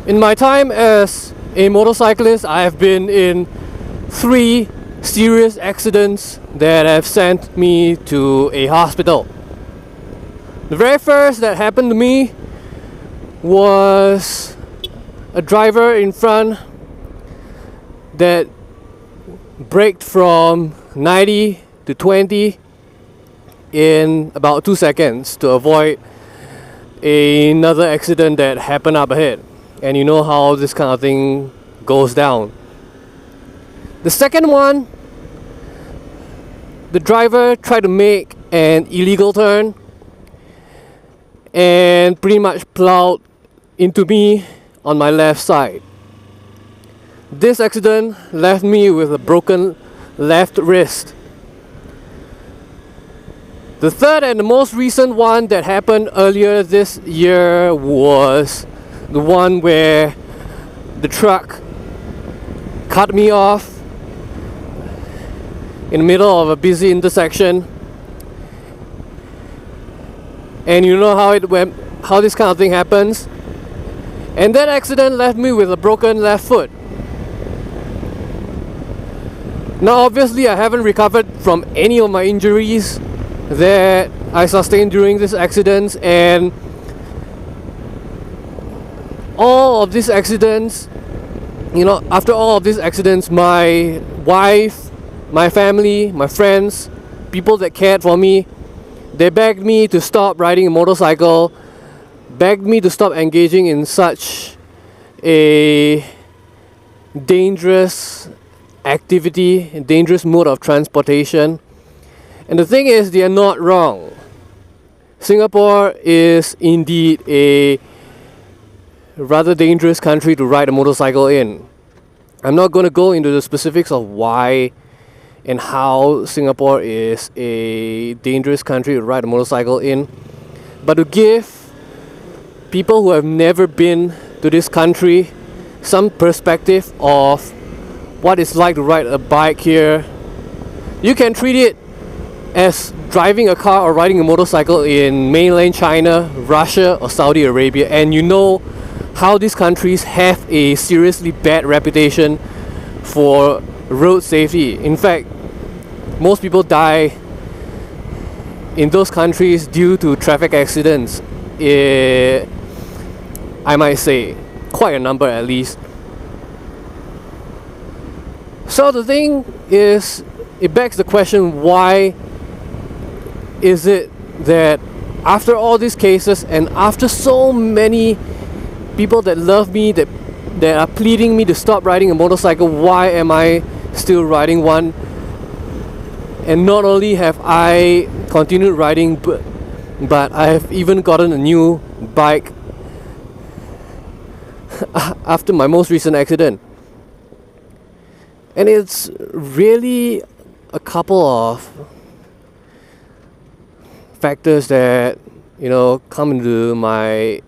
In my time as a motorcyclist, I have been in 3 serious accidents that have sent me to a hospital. The very first that happened to me was a driver in front that braked from 90 to 20 in about 2 seconds to avoid another accident that happened up ahead. And you know how this kind of thing goes down. The second one, the driver tried to make an illegal turn and pretty much plowed into me on my left side. This accident left me with a broken left wrist. The third and the most recent one that happened earlier this year was the one where the truck cut me off in the middle of a busy intersection. And you know how this kind of thing happens. And that accident left me with a broken left foot. Now obviously I haven't recovered from any of my injuries that I sustained during this accident, and all of these accidents, after all of these accidents, my wife, my family, my friends, people that cared for me, they begged me to stop riding a motorcycle, begged me to stop engaging in such a dangerous activity, a dangerous mode of transportation. And the thing is, they are not wrong. Singapore is indeed a rather dangerous country to ride a motorcycle in. I'm not going to go into the specifics of why and how Singapore is a dangerous country to ride a motorcycle in, but to give people who have never been to this country some perspective of what it's like to ride a bike here. You can treat it as driving a car or riding a motorcycle in mainland China, Russia or Saudi Arabia, and you know how these countries have a seriously bad reputation for road safety. In fact, most people die in those countries due to traffic accidents. I might say quite a number at least. So the thing is, it begs the question, why is it that after all these cases and after so many people that love me, that are pleading me to stop riding a motorcycle, why am I still riding one? And not only have I continued riding, but I have even gotten a new bike after my most recent accident. And it's really a couple of factors that come into my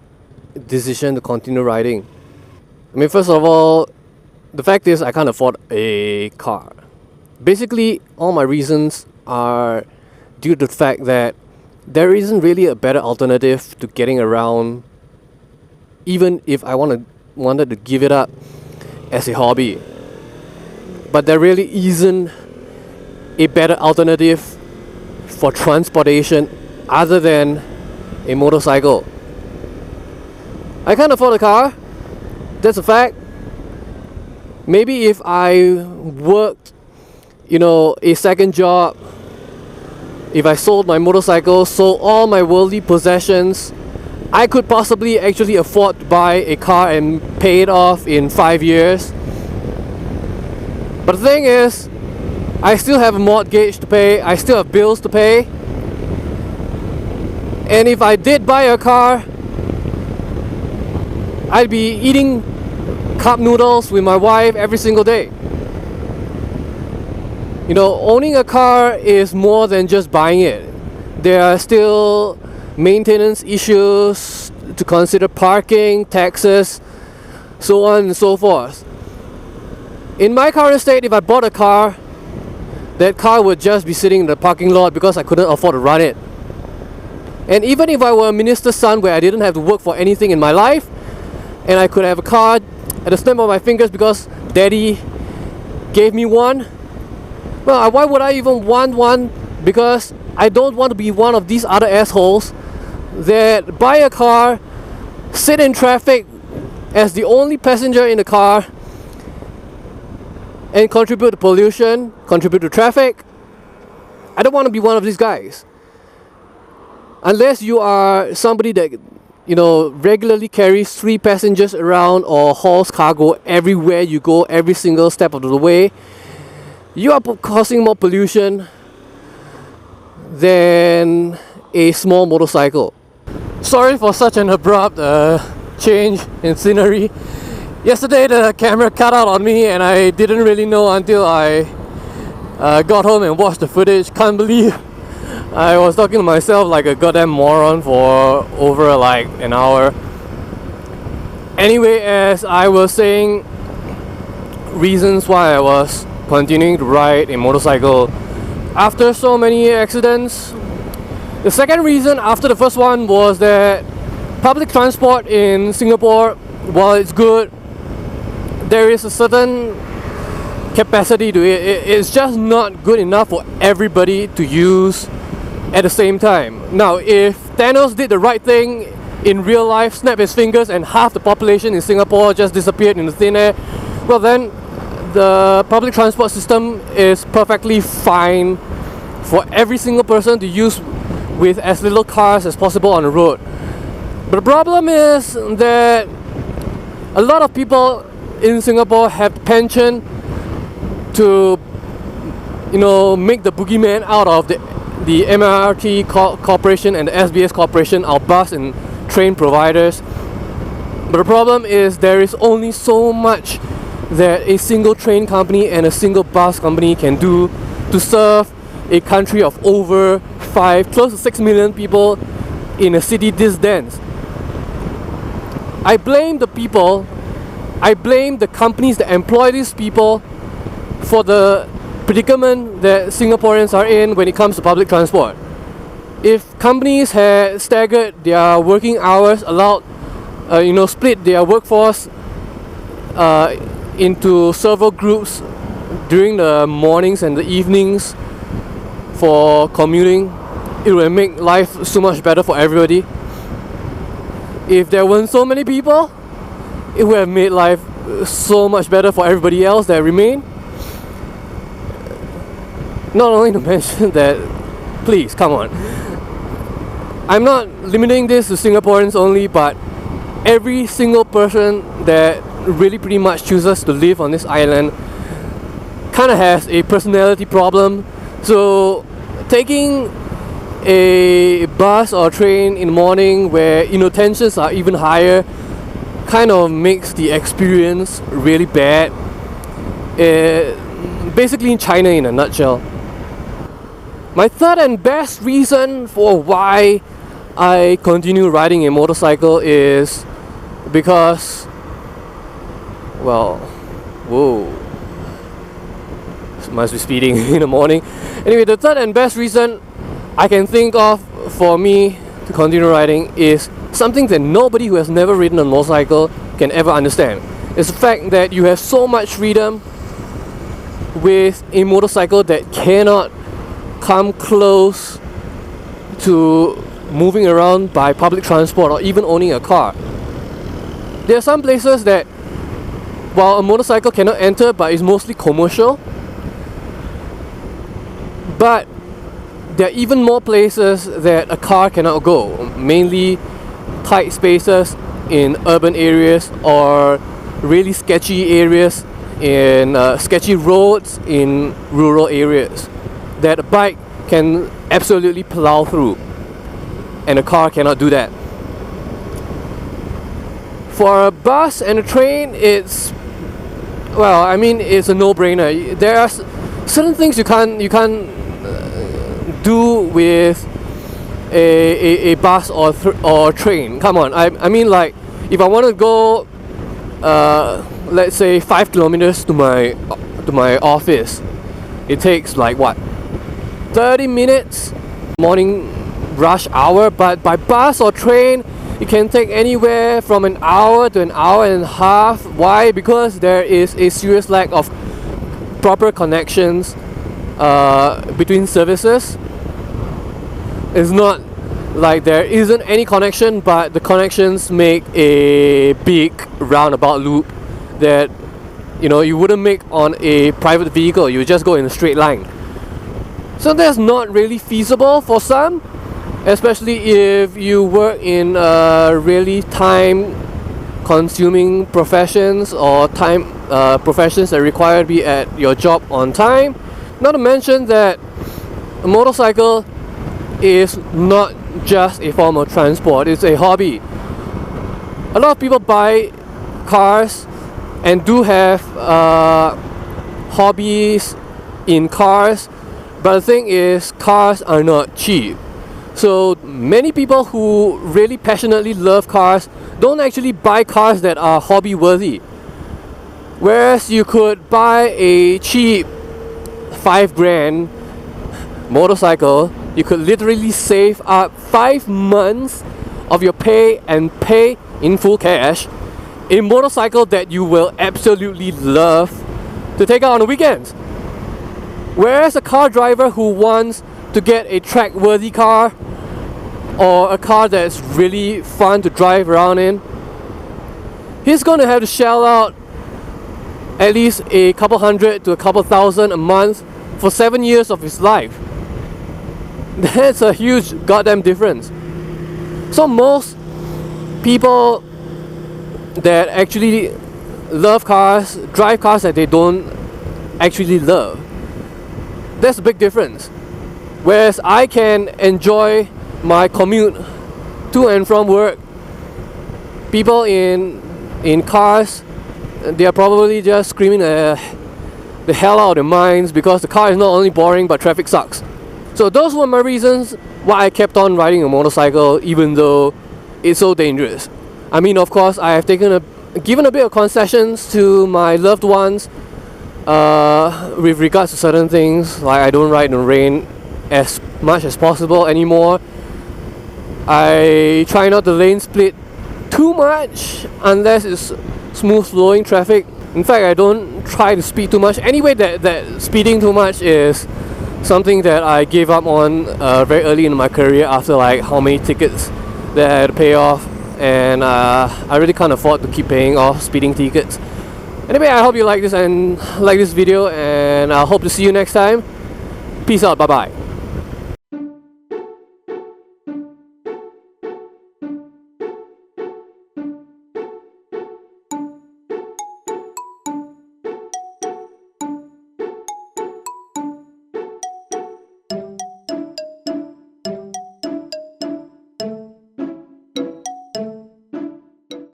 decision to continue riding. I mean, first of all, the fact is I can't afford a car. Basically, all my reasons are due to the fact that there isn't really a better alternative to getting around, even if I wanted to give it up as a hobby. But there really isn't a better alternative for transportation other than a motorcycle. I can't afford a car, that's a fact. Maybe if I worked, a second job, if I sold my motorcycle, sold all my worldly possessions, I could possibly actually afford to buy a car and pay it off in 5 years. But the thing is, I still have a mortgage to pay, I still have bills to pay. And if I did buy a car, I'd be eating cup noodles with my wife every single day. Owning a car is more than just buying it. There are still maintenance issues to consider, parking, taxes, so on and so forth. In my current state, if I bought a car, that car would just be sitting in the parking lot because I couldn't afford to run it. And even if I were a minister's son where I didn't have to work for anything in my life, and I could have a car at the snap of my fingers because daddy gave me one, well, why would I even want one? Because I don't want to be one of these other assholes that buy a car, sit in traffic as the only passenger in the car, and contribute to pollution, contribute to traffic. I don't want to be one of these guys. Unless you are somebody that, you know, regularly carries 3 passengers around or hauls cargo everywhere you go, every single step of the way, you are causing more pollution than a small motorcycle. Sorry for such an abrupt change in scenery. Yesterday the camera cut out on me and I didn't really know until I got home and watched the footage. Can't believe I was talking to myself like a goddamn moron for over like an hour. Anyway, as I was saying, reasons why I was continuing to ride a motorcycle after so many accidents. The second reason after the first one was that public transport in Singapore, while it's good, there is a certain capacity to it. It's just not good enough for everybody to use at the same time. Now, if Thanos did the right thing in real life, snap his fingers and half the population in Singapore just disappeared in the thin air, well then the public transport system is perfectly fine for every single person to use with as little cars as possible on the road. But the problem is that a lot of people in Singapore have penchant to, you know, make the boogeyman out of the MRT Corporation and the SBS Corporation, our bus and train providers. But the problem is there is only so much that a single train company and a single bus company can do to serve a country of over 5, close to 6 million people in a city this dense. I blame the people, I blame the companies that employ these people for the predicament that Singaporeans are in when it comes to public transport. If companies had staggered their working hours, allowed, split their workforce into several groups during the mornings and the evenings for commuting, it would make life so much better for everybody. If there weren't so many people, it would have made life so much better for everybody else that remain. Not only to mention that, please, come on. I'm not limiting this to Singaporeans only, but every single person that really pretty much chooses to live on this island kind of has a personality problem. So taking a bus or train in the morning where, you know, tensions are even higher kind of makes the experience really bad. Basically in China in a nutshell. My third and best reason for why I continue riding a motorcycle is because, well, whoa, must be speeding in the morning. Anyway, the third and best reason I can think of for me to continue riding is something that nobody who has never ridden a motorcycle can ever understand. It's the fact that you have so much freedom with a motorcycle that cannot come close to moving around by public transport or even owning a car. There are some places that, while a motorcycle cannot enter but is mostly commercial, but there are even more places that a car cannot go, mainly tight spaces in urban areas or really sketchy areas in sketchy roads in rural areas that a bike can absolutely plow through and a car cannot do that. For a bus and a train, it's, well, I mean, it's a no-brainer. There are certain things you can't do with a bus or train. Come on, I mean, like, if I want to go let's say 5 kilometers to my office, it takes like what, 30 minutes morning rush hour, but by bus or train it can take anywhere from an hour to an hour and a half. Why? Because there is a serious lack of proper connections between services. It's not like there isn't any connection, but the connections make a big roundabout loop that you wouldn't make on a private vehicle. You just go in a straight line. So that's not really feasible for some, especially if you work in really time consuming professions or professions that require to be at your job on time. Not to mention that a motorcycle is not just a form of transport, it's a hobby. A lot of people buy cars and do have hobbies in cars, but the thing is, cars are not cheap. So many people who really passionately love cars don't actually buy cars that are hobby worthy. Whereas you could buy a cheap 5 grand motorcycle, you could literally save up 5 months of your pay and pay in full cash a motorcycle that you will absolutely love to take out on the weekends. Whereas a car driver who wants to get a track-worthy car or a car that's really fun to drive around in, he's gonna have to shell out at least a couple hundred to a couple thousand a month for 7 years of his life. That's a huge goddamn difference. So most people that actually love cars drive cars that they don't actually love. That's a big difference. Whereas I can enjoy my commute to and from work, people in cars, they are probably just screaming the hell out of their minds because the car is not only boring but traffic sucks. So those were my reasons why I kept on riding a motorcycle even though it's so dangerous. I mean, of course, I have given a bit of concessions to my loved ones with regards to certain things, like I don't ride in the rain as much as possible anymore. I try not to lane split too much unless it's smooth flowing traffic. In fact, I don't try to speed too much. Anyway, that speeding too much is something that I gave up on very early in my career after like how many tickets that I had to pay off, and I really can't afford to keep paying off speeding tickets. Anyway, I hope you like this video, and I hope to see you next time. Peace out, bye bye.